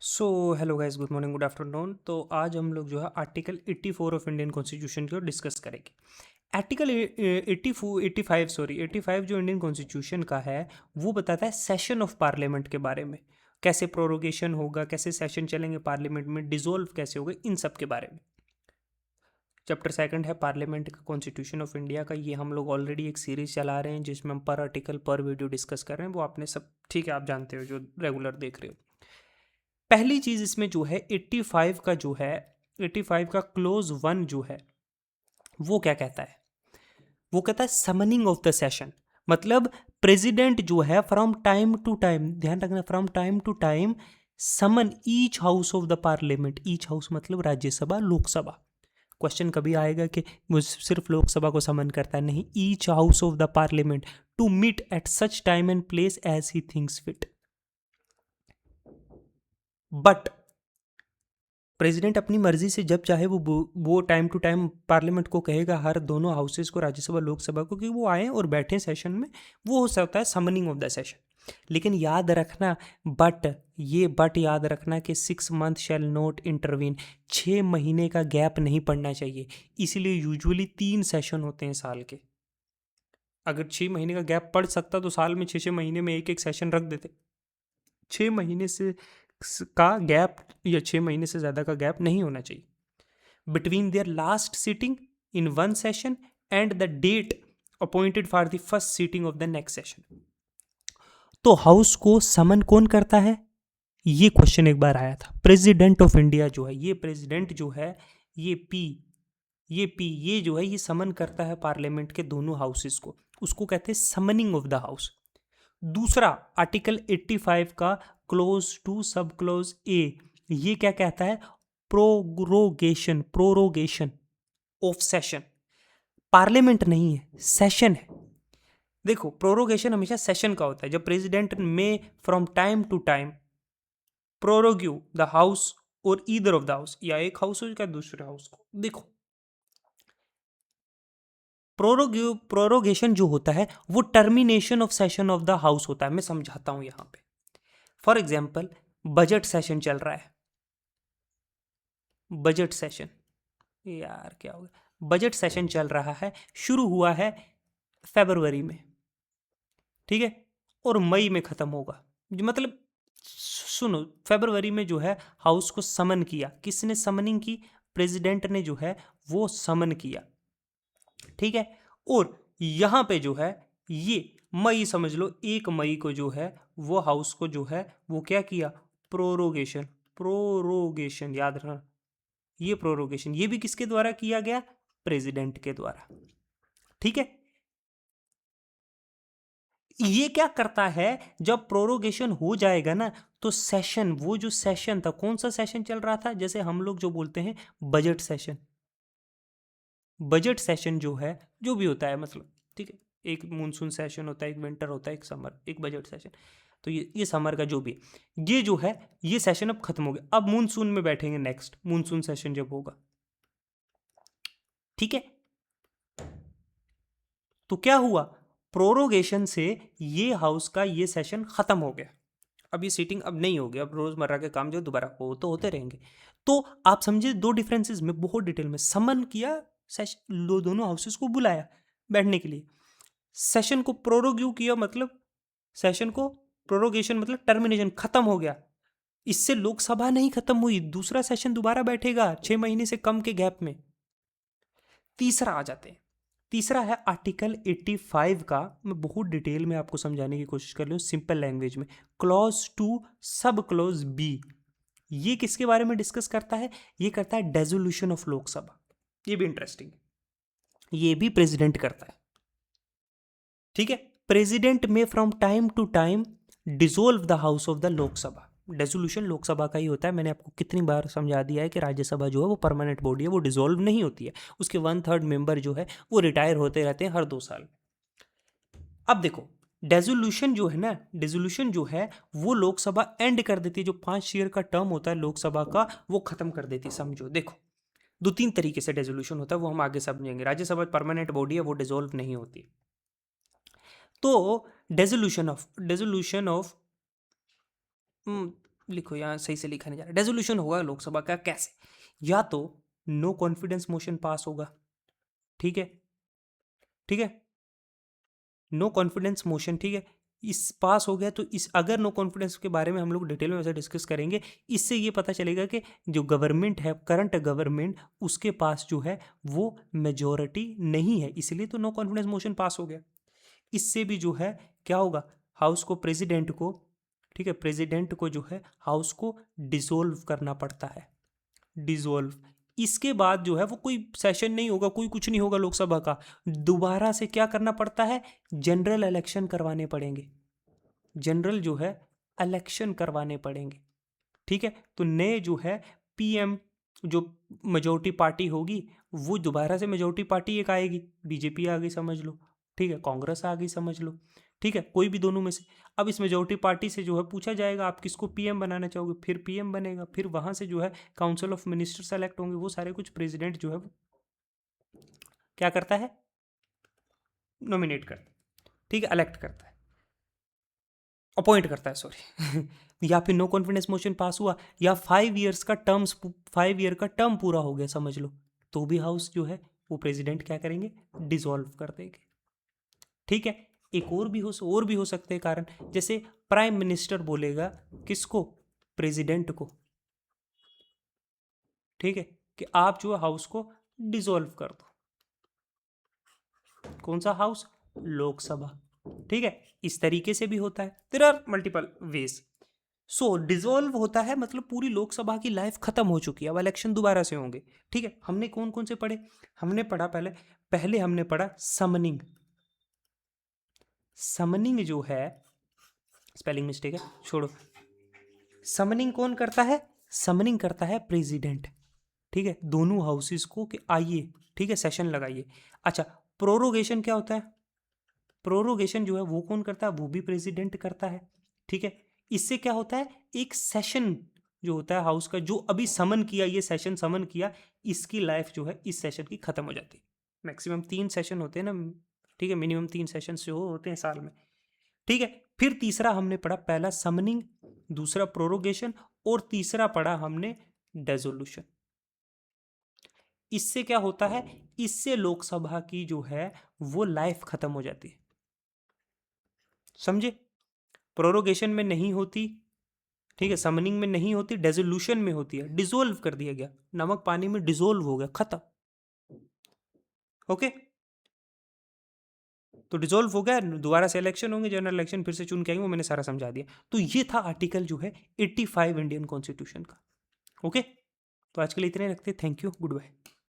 So hello guys, good morning, good afternoon. तो आज हम लोग जो है आर्टिकल 84 ऑफ इंडियन कॉन्स्टिट्यूशन को डिस्कस करेंगे। आर्टिकल 85 सॉरी 85 जो इंडियन कॉन्स्टिट्यूशन का है वो बताता है सेशन ऑफ पार्लियामेंट के बारे में। कैसे प्रोरोगेशन होगा, कैसे सेशन चलेंगे पार्लियामेंट में, डिसॉल्व कैसे होगा, इन सब के बारे में। चैप्टर सेकंड है पार्लियामेंट का, कॉन्स्टिट्यूशन ऑफ इंडिया का। ये हम लोग ऑलरेडी एक सीरीज चला रहे हैं जिसमें हम पर आर्टिकल पर वीडियो डिस्कस कर रहे हैं। वो आपने सब ठीक है, आप जानते हो जो रेगुलर देख रहे हो। पहली चीज इसमें जो है 85 का जो है 85 का क्लोज 1 जो है वो क्या कहता है? वो कहता है समनिंग ऑफ द सेशन। मतलब प्रेसिडेंट जो है फ्रॉम टाइम टू टाइम, ध्यान रखना, from time to time summon each house of the parliament. Each house मतलब राज्यसभा, लोकसभा। क्वेश्चन कभी आएगा कि वो सिर्फ लोकसभा को समन करता है? नहीं, each house of the parliament to meet at such time and place as he thinks fit. But president अपनी मर्जी से जब चाहे वो टाइम टू टाइम पार्लियामेंट को कहेगा, हर दोनों हाउसेस को, राज्यसभा लोकसभा को, कि वो आए और बैठें सेशन में। वो हो सकता है समनिंग ऑफ द सेशन। लेकिन याद रखना, बट याद रखना कि 6 मंथ शैल नॉट इंटरवीन। 6 महीने का गैप नहीं पड़ना चाहिए। इसलिए यूजुअली 3 सेशन होते हैं साल के। अगर 6 महीने का गैप पड़ सकता तो साल में 6 6 महीने में एक एक सेशन रख देते। 6 महीने से का गैप या 6 महीने से ज़्यादा का गैप नहीं होना चाहिए between their last sitting in one session and the date appointed for the first sitting of the next session. तो हाउस को समन कौन करता है? ये क्वेश्चन एक बार आया था। प्रेसिडेंट ऑफ इंडिया जो है, ये प्रेसिडेंट जो है, ये जो है, ये समन करता है पार्लियामेंट के दोनों हाउसेस को। उसको कहते हैं समनिंग ऑफ द हाउस। दूसरा, आर्टिकल 85 का क्लोज टू सब क्लोज ए, ये क्या कहता है? Prorogation of session. पार्लियामेंट नहीं है, सेशन है। देखो, प्रोरोगेशन हमेशा सेशन का होता है, जब president may from time to time prorogue the house और ईदर ऑफ द हाउस, या एक हाउस हो या दूसरे हाउस को। देखो, प्रोरोगेशन जो होता है वो termination of session of the house होता है। मैं समझाता हूं यहां पे। फॉर एग्जाम्पल, बजट सेशन चल रहा है। बजट सेशन, यार क्या हो गया? बजट सेशन चल रहा है, शुरू हुआ है फरवरी में, ठीक है, और मई में खत्म होगा। मतलब सुनो, फरवरी में जो है हाउस को समन किया। किसने समनिंग की? प्रेसिडेंट ने जो है वो समन किया, ठीक है। और यहां पे जो है ये मई, समझ लो 1 मई को जो है वो हाउस को जो है वो क्या किया? प्रोरोगेशन याद रखना। ये प्रोरोगेशन, ये भी किसके द्वारा किया गया? प्रेसिडेंट के द्वारा, ठीक है। ये क्या करता है? जब प्रोरोगेशन हो जाएगा ना, तो सेशन, वो जो सेशन था, कौन सा सेशन चल रहा था? जैसे हम लोग जो बोलते हैं बजट सेशन। बजट सेशन जो है, जो भी होता है, मतलब ठीक है, एक मूनसून सेशन होता है, एक विंटर होता है, एक समर, एक बजट सेशन। तो ये समर का जो भी, ये जो है, ये सेशन अब खत्म हो गया। अब मूनसून में बैठेंगे, नेक्स्ट मूनसून सेशन जब होगा, ठीक है। तो क्या हुआ? प्रोरोगेशन से ये हाउस का ये सेशन खत्म हो गया। अब ये सीटिंग अब नहीं होगी। अब रोजमर्रा के काम जो दोबारा हो तो होते रहेंगे। तो आप समझे दो डिफरेंसेस में, बहुत डिटेल में। समन किया, सेशन, दोनों हाउसेस को बुलाया बैठने के लिए। सेशन को प्रोरोग्यू किया, मतलब सेशन को प्रोरोगेशन मतलब टर्मिनेशन, खत्म हो गया। इससे लोकसभा नहीं खत्म हुई, दूसरा सेशन दोबारा बैठेगा 6 महीने से कम के गैप में। तीसरा आ जाते हैं। तीसरा है आर्टिकल 85 का। मैं बहुत डिटेल में आपको समझाने की कोशिश कर रही हूँ, सिंपल लैंग्वेज में। Clause two sub clause B, ये किसके बारे में डिस्कस करता है? ये करता है डेजोल्यूशन ऑफ लोकसभा। ये भी इंटरेस्टिंग है, ये भी प्रेसिडेंट करता है, ठीक है। President may from time to time dissolve the house of the Lok Sabha. Dissolution Lok Sabha का ही होता है। मैंने आपको कितनी बार समझा दिया है कि राज्यसभा जो है वो परमानेंट बॉडी है, वो डिसॉल्व नहीं होती है। उसके 1/3 मेंबर जो है वो रिटायर होते रहते हैं हर 2 साल। अब देखो, डेसोल्यूशन जो है ना, डेसोल्यूशन जो है वो लोकसभा एंड कर देती है। जो 5 ईयर का टर्म होता है लोकसभा का, वो खत्म कर देती है। समझो, देखो, 2 3 तरीके से डेसोल्यूशन होता है, वो हम आगे समझेंगे। राज्यसभा परमानेंट बॉडी है, वो डिसॉल्व नहीं होती। तो डेसोल्यूशन ऑफ लिखो, यहाँ सही से लिखा नहीं जा रहा। रेजोल्यूशन होगा लोकसभा का कैसे, या तो नो कॉन्फिडेंस मोशन पास होगा, ठीक है, ठीक है, नो कॉन्फिडेंस मोशन, ठीक है, इस पास हो गया तो इस अगर नो कॉन्फिडेंस के बारे में हम लोग डिटेल में वैसे डिस्कस करेंगे, इससे ये पता चलेगा कि जो गवर्नमेंट है, करंट गवर्नमेंट, उसके पास जो है वो मेजोरिटी नहीं है, इसलिए तो नो कॉन्फिडेंस मोशन पास हो गया। इससे भी जो है क्या होगा, हाउस को, प्रेसिडेंट को, ठीक है, प्रेसिडेंट को जो है हाउस को डिसोल्व करना पड़ता है, डिसोल्व। इसके बाद जो है वो कोई सेशन नहीं होगा, कोई कुछ नहीं होगा लोकसभा का, दोबारा से क्या करना पड़ता है, जनरल इलेक्शन करवाने पड़ेंगे, जनरल जो है इलेक्शन करवाने पड़ेंगे, ठीक है। तो नए जो है पीएम, जो मेजोरिटी पार्टी होगी, वो दोबारा से मेजोरिटी पार्टी एक आएगी, बीजेपी आ गई समझ लो, ठीक है, कांग्रेस आ गई समझ लो, ठीक है, कोई भी दोनों में से। अब इस मेजोरिटी पार्टी से जो है पूछा जाएगा आप किसको पीएम बनाना चाहोगे, फिर पीएम बनेगा, फिर वहां से जो है काउंसिल ऑफ मिनिस्टर सेलेक्ट होंगे, वो सारे कुछ प्रेसिडेंट जो है वो क्या करता है, नॉमिनेट करता है, ठीक है, इलेक्ट करता है, अपॉइंट करता है, सॉरी या फिर नो कॉन्फिडेंस मोशन पास हुआ, या 5 ईयर्स का टर्म्स, 5 ईयर का टर्म पूरा हो गया समझ लो, तो भी हाउस जो है वो प्रेसिडेंट क्या करेंगे, डिसॉल्व कर देंगे, ठीक है। एक और भी हो सकते हैं कारण, जैसे प्राइम मिनिस्टर बोलेगा किसको, प्रेसिडेंट को, ठीक है, कि आप जो है हाउस को डिसॉल्व कर दो, कौन सा हाउस, लोकसभा, ठीक है। इस तरीके से भी होता है, there are multiple ways. So dissolve होता है मतलब पूरी लोकसभा की लाइफ खत्म हो चुकी है, अब इलेक्शन दोबारा से होंगे, ठीक है। हमने कौन कौन से पढ़े, हमने पढ़ा पहले पहले हमने पढ़ा समनिंग, समनिंग जो है, स्पेलिंग मिस्टेक है छोड़ो, समनिंग कौन करता है, समनिंग करता है प्रेसिडेंट, ठीक है, दोनों हाउसेस को कि आइए, ठीक है, सेशन लगाइए। अच्छा, प्रोरोगेशन क्या होता है, प्रोरोगेशन जो है वो कौन करता है, वो भी प्रेसिडेंट करता है, ठीक है। इससे क्या होता है, एक सेशन जो होता है हाउस का, जो अभी समन किया, ये सेशन समन किया, इसकी लाइफ जो है इस सेशन की खत्म हो जाती है। मैक्सिमम 3 सेशन होते हैं ना, ठीक है, मिनिमम 3 सेशन जो होते हैं साल में, ठीक है। फिर तीसरा हमने पढ़ा, पहला समनिंग, दूसरा प्रोरोगेशन, और तीसरा पढ़ा हमने डेजोल्यूशन। इससे क्या होता है, इससे लोकसभा की जो है वो लाइफ खत्म हो जाती है, समझे। प्रोरोगेशन में नहीं होती, ठीक है, समनिंग में नहीं होती, डेजोल्यूशन में होती है, डिसोल्व कर दिया गया, नमक पानी में डिसोल्व हो गया, खत्म, ओके। तो डिसोल्व हो गया, दोबारा से इलेक्शन होंगे, जनरल इलेक्शन फिर से चुन के आएंगे, वो मैंने सारा समझा दिया। तो ये था आर्टिकल जो है 85 इंडियन कॉन्स्टिट्यूशन का, ओके। तो आज के लिए इतने रखते, थैंक यू, गुड बाय।